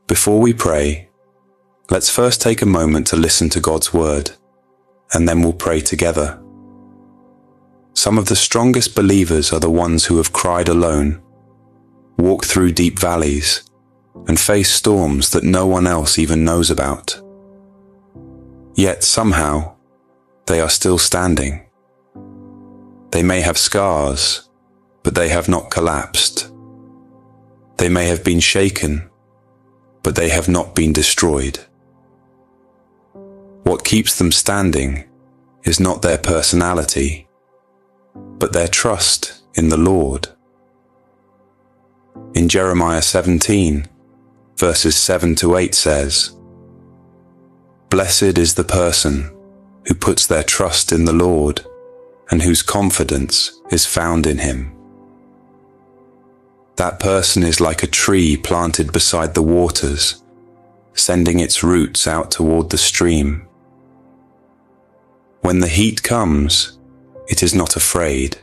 Before we pray, let's first take a moment to listen to God's word, and then we'll pray together. Some of the strongest believers are the ones who have cried alone, walked through deep valleys, and faced storms that no one else even knows about. Yet somehow, they are still standing. They may have scars, but they have not collapsed. They may have been shaken, but they have not been destroyed. What keeps them standing is not their personality, but their trust in the Lord. In Jeremiah 17, verses 7 to 8 says, "Blessed is the person who puts their trust in the Lord and whose confidence is found in him. That person is like a tree planted beside the waters, sending its roots out toward the stream. When the heat comes, it is not afraid.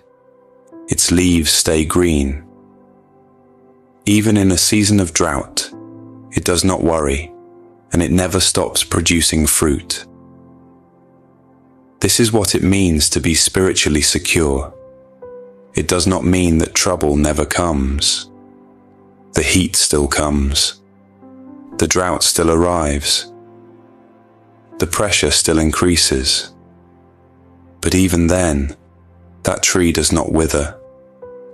Its leaves stay green. Even in a season of drought, it does not worry, and it never stops producing fruit." This is what it means to be spiritually secure. It does not mean that trouble never comes. The heat still comes. The drought still arrives. The pressure still increases. But even then, that tree does not wither,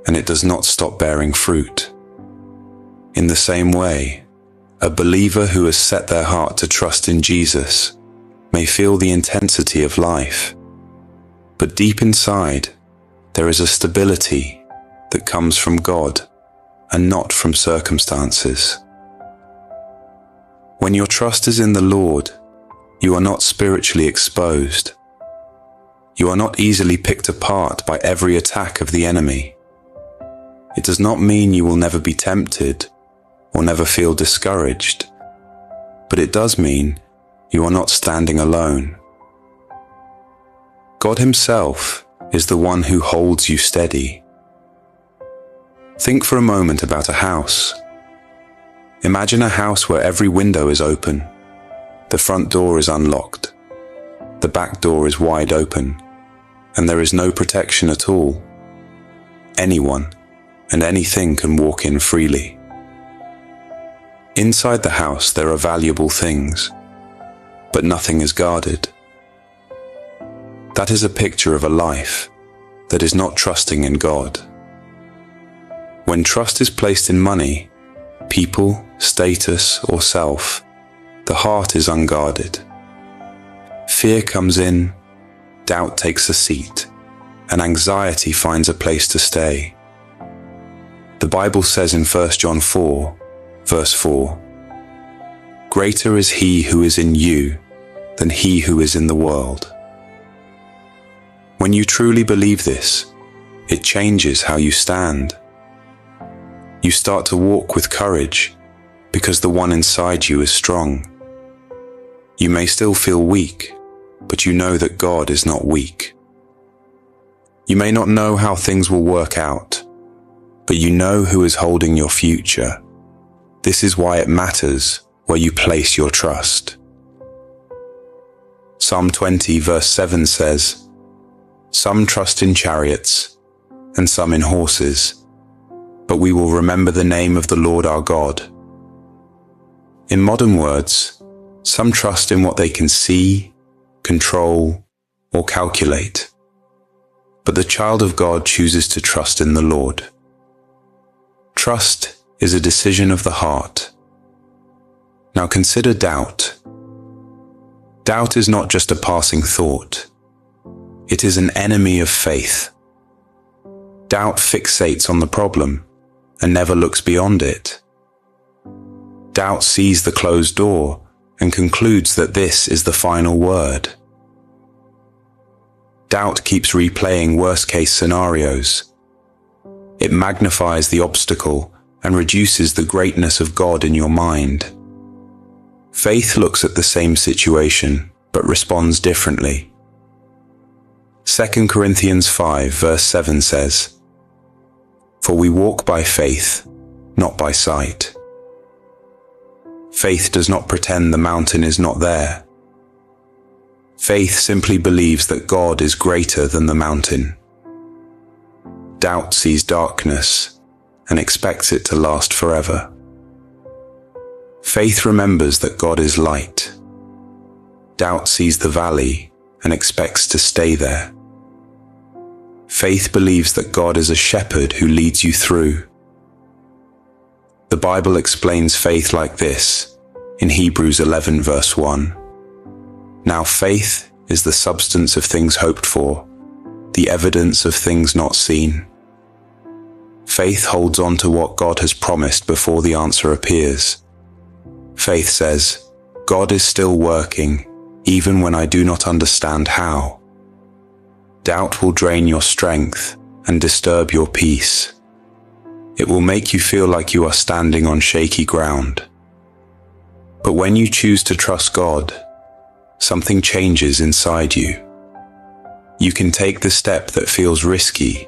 and it does not stop bearing fruit. In the same way, a believer who has set their heart to trust in Jesus may feel the intensity of life, but deep inside, there is a stability that comes from God and not from circumstances. When your trust is in the Lord, you are not spiritually exposed. You are not easily picked apart by every attack of the enemy. It does not mean you will never be tempted or never feel discouraged, but it does mean you are not standing alone. God Himself is the one who holds you steady. Think for a moment about a house. Imagine a house where every window is open, the front door is unlocked, the back door is wide open, and there is no protection at all. Anyone and anything can walk in freely. Inside the house there are valuable things, but nothing is guarded. That is a picture of a life that is not trusting in God. When trust is placed in money, people, status, or self, the heart is unguarded. Fear comes in, doubt takes a seat, and anxiety finds a place to stay. The Bible says in 1 John 4, verse 4, "Greater is He who is in you than he who is in the world." When you truly believe this, it changes how you stand. You start to walk with courage because the one inside you is strong. You may still feel weak, but you know that God is not weak. You may not know how things will work out, but you know who is holding your future. This is why it matters where you place your trust. Psalm 20 verse 7 says, "Some trust in chariots and some in horses, but we will remember the name of the Lord our God." In modern words, some trust in what they can see, control, or calculate. But the child of God chooses to trust in the Lord. Trust is a decision of the heart. Now consider doubt. Doubt is not just a passing thought. It is an enemy of faith. Doubt fixates on the problem and never looks beyond it. Doubt sees the closed door and concludes that this is the final word. Doubt keeps replaying worst-case scenarios. It magnifies the obstacle and reduces the greatness of God in your mind. Faith looks at the same situation, but responds differently. 2 Corinthians 5 verse 7 says, "For we walk by faith, not by sight." Faith does not pretend the mountain is not there. Faith simply believes that God is greater than the mountain. Doubt sees darkness and expects it to last forever. Faith remembers that God is light. Doubt sees the valley and expects to stay there. Faith believes that God is a shepherd who leads you through. The Bible explains faith like this in Hebrews 11 verse 1. Now faith is the substance of things hoped for, the evidence of things not seen. Faith holds on to what God has promised before the answer appears. Faith says, God is still working, even when I do not understand how. Doubt will drain your strength and disturb your peace. It will make you feel like you are standing on shaky ground. But when you choose to trust God, something changes inside you. You can take the step that feels risky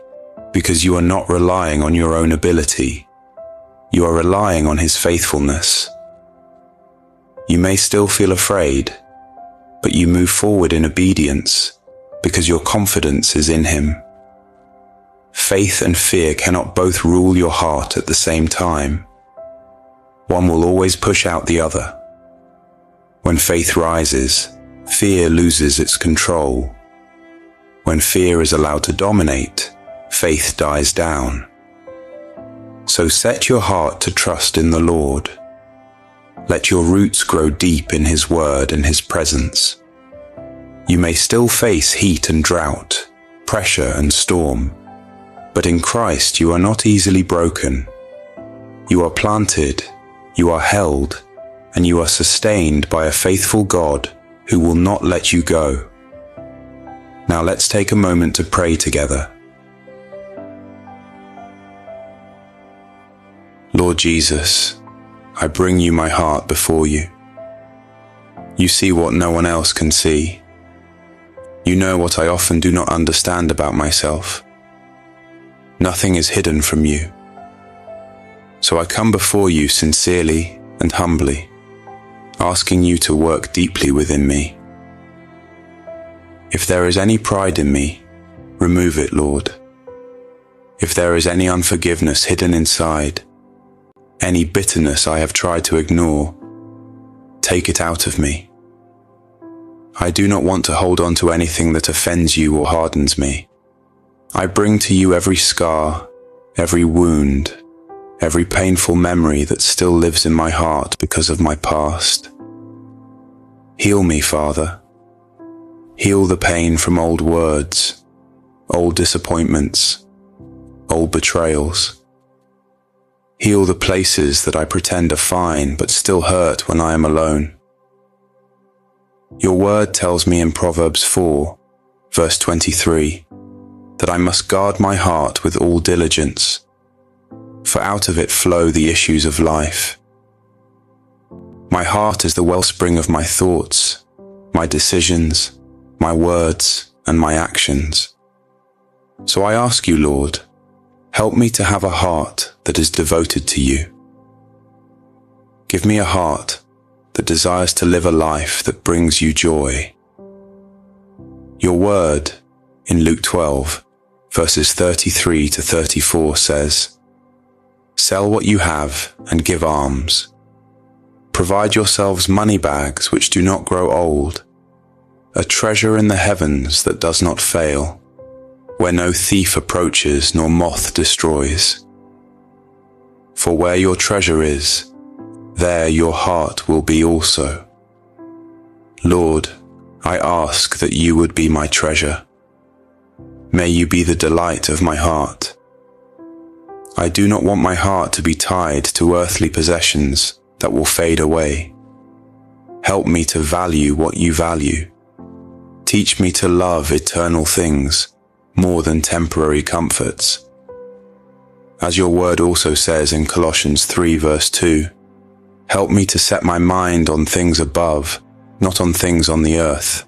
because you are not relying on your own ability. You are relying on His faithfulness. You may still feel afraid, but you move forward in obedience because your confidence is in Him. Faith and fear cannot both rule your heart at the same time. One will always push out the other. When faith rises, fear loses its control. When fear is allowed to dominate, faith dies down. So set your heart to trust in the Lord. Let your roots grow deep in His word and His presence. You may still face heat and drought, pressure and storm, but in Christ you are not easily broken. You are planted, you are held, and you are sustained by a faithful God who will not let you go. Now let's take a moment to pray together. Lord Jesus, I bring you my heart before you. You see what no one else can see. You know what I often do not understand about myself. Nothing is hidden from you. So I come before you sincerely and humbly, asking you to work deeply within me. If there is any pride in me, remove it, Lord. If there is any unforgiveness hidden inside, any bitterness I have tried to ignore, take it out of me. I do not want to hold on to anything that offends you or hardens me. I bring to you every scar, every wound, every painful memory that still lives in my heart because of my past. Heal me, Father. Heal the pain from old words, old disappointments, old betrayals. Heal the places that I pretend are fine but still hurt when I am alone. Your word tells me in Proverbs 4, verse 23, that I must guard my heart with all diligence, for out of it flow the issues of life. My heart is the wellspring of my thoughts, my decisions, my words, and my actions. So I ask you, Lord, help me to have a heart that is devoted to you. Give me a heart that desires to live a life that brings you joy. Your word in Luke 12, verses 33 to 34 says, "Sell what you have and give alms. Provide yourselves money bags which do not grow old, a treasure in the heavens that does not fail, where no thief approaches nor moth destroys. For where your treasure is, there your heart will be also." Lord, I ask that you would be my treasure. May you be the delight of my heart. I do not want my heart to be tied to earthly possessions that will fade away. Help me to value what you value. Teach me to love eternal things more than temporary comforts. As your word also says in Colossians 3 verse 2, help me to set my mind on things above, not on things on the earth.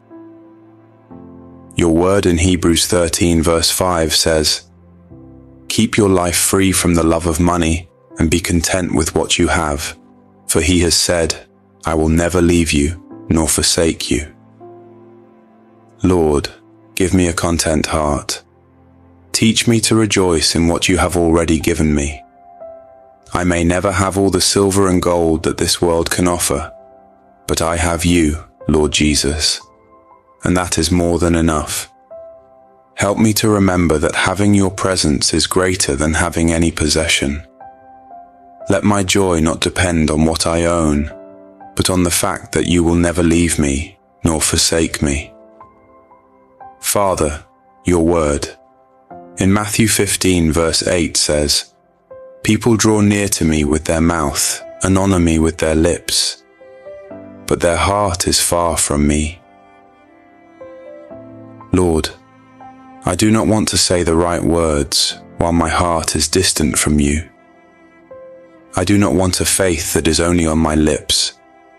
Your word in Hebrews 13 verse 5 says, keep your life free from the love of money and be content with what you have, for he has said, I will never leave you nor forsake you. Lord, give me a content heart. Teach me to rejoice in what you have already given me. I may never have all the silver and gold that this world can offer, but I have you, Lord Jesus, and that is more than enough. Help me to remember that having your presence is greater than having any possession. Let my joy not depend on what I own, but on the fact that you will never leave me nor forsake me. Father, your word. In Matthew 15 verse 8 says, "People draw near to me with their mouth and honor me with their lips, but their heart is far from me." Lord, I do not want to say the right words while my heart is distant from you. I do not want a faith that is only on my lips,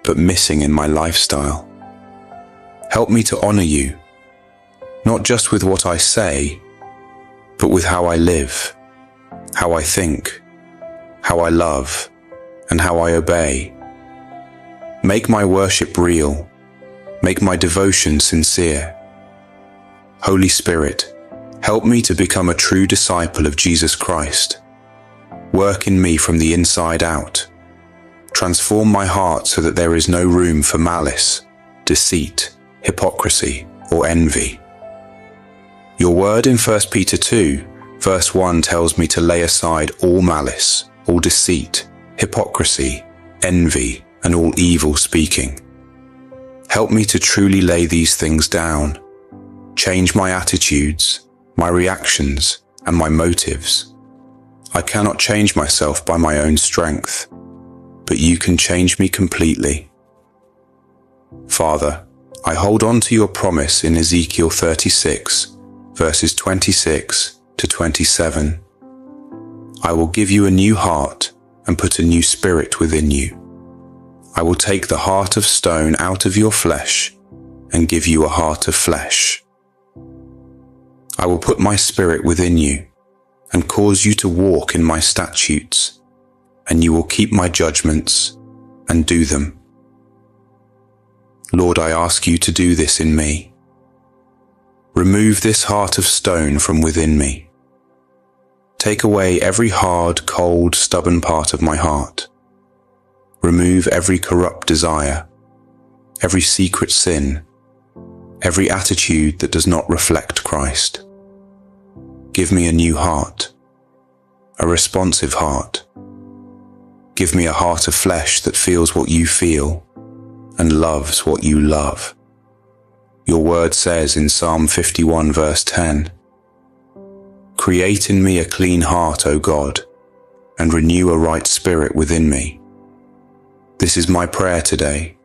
but missing in my lifestyle. Help me to honor you, not just with what I say, but with how I live, how I think, how I love, and how I obey. Make my worship real. Make my devotion sincere. Holy Spirit, help me to become a true disciple of Jesus Christ. Work in me from the inside out. Transform my heart so that there is no room for malice, deceit, hypocrisy, or envy. Your word in 1 Peter 2, verse 1 tells me to lay aside all malice, all deceit, hypocrisy, envy, and all evil speaking. Help me to truly lay these things down. Change my attitudes, my reactions, and my motives. I cannot change myself by my own strength, but you can change me completely. Father, I hold on to your promise in Ezekiel 36, verses 26 to 27. I will give you a new heart and put a new spirit within you. I will take the heart of stone out of your flesh and give you a heart of flesh. I will put my spirit within you and cause you to walk in my statutes, and you will keep my judgments and do them. Lord, I ask you to do this in me. Remove this heart of stone from within me. Take away every hard, cold, stubborn part of my heart. Remove every corrupt desire, every secret sin, every attitude that does not reflect Christ. Give me a new heart, a responsive heart. Give me a heart of flesh that feels what you feel and loves what you love. Your word says in Psalm 51 verse 10, "Create in me a clean heart, O God, and renew a right spirit within me." This is my prayer today.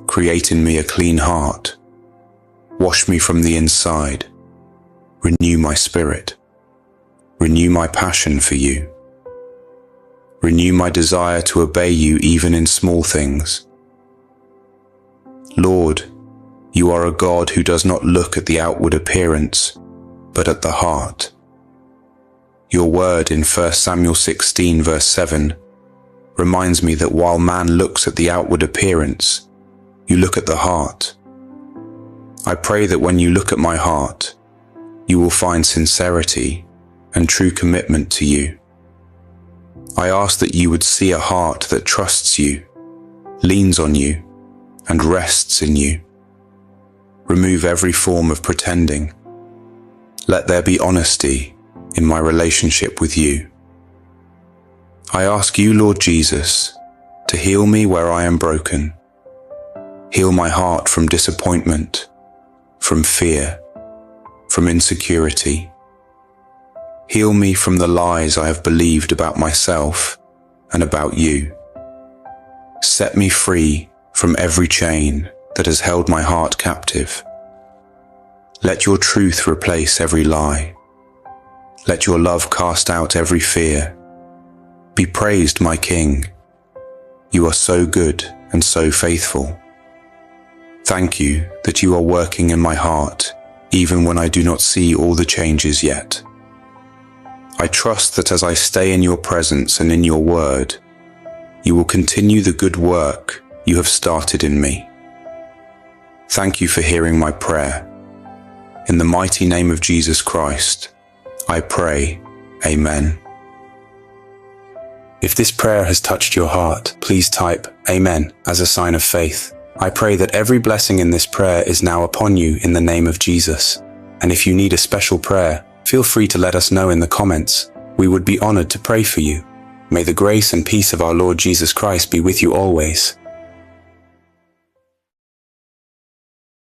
Create in me a clean heart. Wash me from the inside. Renew my spirit. Renew my passion for you. Renew my desire to obey you even in small things. Lord, you are a God who does not look at the outward appearance, but at the heart. Your word in 1 Samuel 16 verse 7 reminds me that while man looks at the outward appearance, you look at the heart. I pray that when you look at my heart, you will find sincerity and true commitment to you. I ask that you would see a heart that trusts you, leans on you, and rests in you. Remove every form of pretending. Let there be honesty in my relationship with you. I ask you, Lord Jesus, to heal me where I am broken. Heal my heart from disappointment, from fear, from insecurity. Heal me from the lies I have believed about myself and about you. Set me free from every chain that has held my heart captive. Let your truth replace every lie. Let your love cast out every fear. Be praised, my King. You are so good and so faithful. Thank you that you are working in my heart, even when I do not see all the changes yet. I trust that as I stay in your presence and in your word, you will continue the good work you have started in me. Thank you for hearing my prayer. In the mighty name of Jesus Christ, I pray, Amen. If this prayer has touched your heart, please type Amen as a sign of faith. I pray that every blessing in this prayer is now upon you in the name of Jesus. And if you need a special prayer, feel free to let us know in the comments. We would be honored to pray for you. May the grace and peace of our Lord Jesus Christ be with you always.